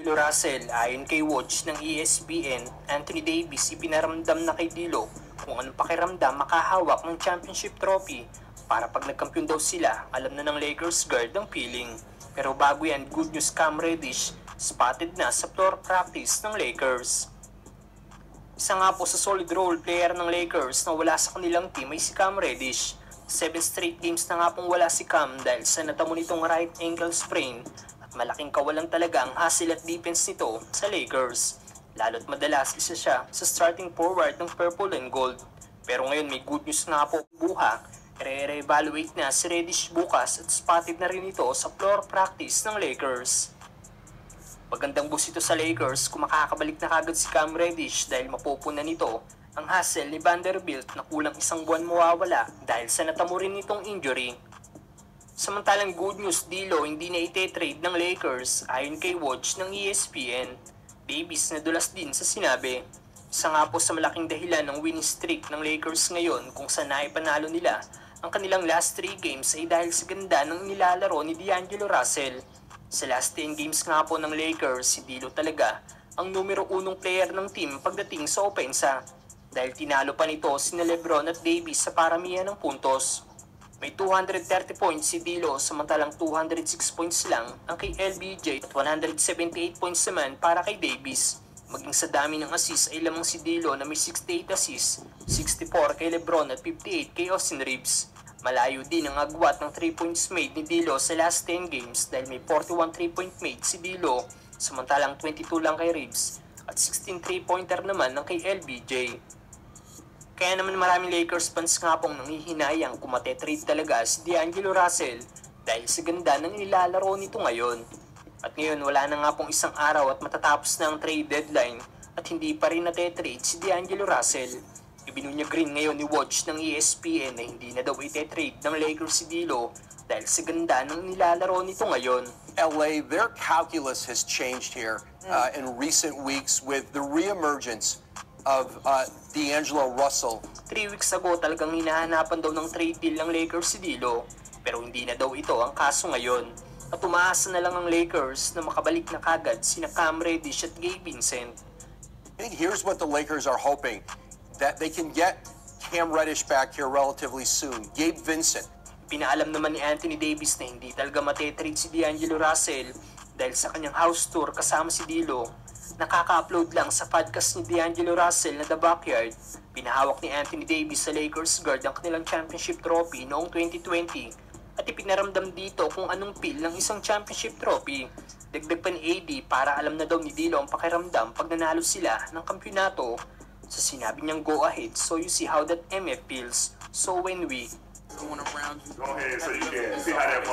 D'Lo Russell, ayon kay Watch ng ESPN, Anthony Davis ipinaramdam na kay D'Lo kung anong pakiramdam makahawak ng championship trophy para pag nagkampiyon daw sila, alam na ng Lakers guard ang feeling. Pero bago yan, good news, Cam Reddish spotted na sa floor practice ng Lakers. Isa nga po sa solid role player ng Lakers na wala sa kanilang team ay si Cam Reddish. 7 straight games na nga pong wala si Cam dahil sa natamo nitong right ankle sprain at malaking kawalan talaga ang hassle at defense nito sa Lakers. Lalo't madalas isa siya sa starting forward ng purple and gold. Pero ngayon may good news nga po buha, re-evaluate na si Reddish bukas at spotted na rin ito sa floor practice ng Lakers. Magandang boost ito sa Lakers kung makakabalik na kagad si Cam Reddish dahil mapupunan nito ang hassle ni Vanderbilt na kulang isang buwan mawawala dahil sa natamo rin nitong injury. Samantalang good news, D'Lo hindi na ite-trade ng Lakers ayon kay Watch ng ESPN. Davis nadulas din sa sinabi. Isa nga po sa malaking dahilan ng winning streak ng Lakers ngayon kung saan naipanalo nila ang kanilang last 3 games ay dahil sa ganda ng nilalaro ni D'Angelo Russell. Sa last 10 games nga po ng Lakers, si D'Lo talaga ang numero 1 player ng team pagdating sa opensa dahil tinalo pa nito sina LeBron at Davis sa paramihan ng puntos. May 230 points si D'Lo samantalang 206 points lang ang kay LBJ at 178 points naman para kay Davis. Maging sa dami ng assist ay lamang si D'Lo na may 68 assists, 64 kay LeBron at 58 kay Austin Reeves. Malayo din ang agwat ng 3 points made ni D'Lo sa last 10 games dahil may 41 3-point made si D'Lo samantalang 22 lang kay Reeves at 16 3-pointer naman ng kay LBJ. Kaya naman maraming Lakers fans nga pong nanghihinayang kung matetrade talaga si D'Angelo Russell dahil sa ganda ng nilalaro nito ngayon. At ngayon wala na nga pong isang araw at matatapos na ang trade deadline at hindi pa rin natetrade si D'Angelo Russell. Ibinunyag rin ngayon ni Watch ng ESPN na hindi na daw ite-trade ng Lakers si D'Lo dahil sa ganda ng nilalaro nito ngayon. LA, their calculus has changed here in recent weeks with the reemergence of D'Angelo Russell. 3 weeks ago talagang hinahanapan daw ng trade deal ng Lakers si D'Lo pero hindi na daw ito ang kaso ngayon. At umaasa na lang ang Lakers na makabalik na kagad sina Cam Reddish at Gabe Vincent. I think here's what the Lakers are hoping, that they can get Cam Reddish back here relatively soon. Gabe Vincent. Pinaalam naman ni Anthony Davis na hindi talaga matetrade si D'Angelo Russell dahil sa kanyang house tour kasama si D'Lo. Nakaka-upload lang sa podcast ni D'Angelo Russell na The Backyard. Pinahawak ni Anthony Davis sa Lakers guard ang kanilang championship trophy noong 2020 at ipinaramdam dito kung anong feel ng isang championship trophy. Dagdag pa ni AD para alam na daw ni D'Lo ang pakiramdam pag nanalo sila ng kampyonato. Sa sinabi niyang go ahead, so you see how that MF feels. So when we going around, go ahead so you can see how that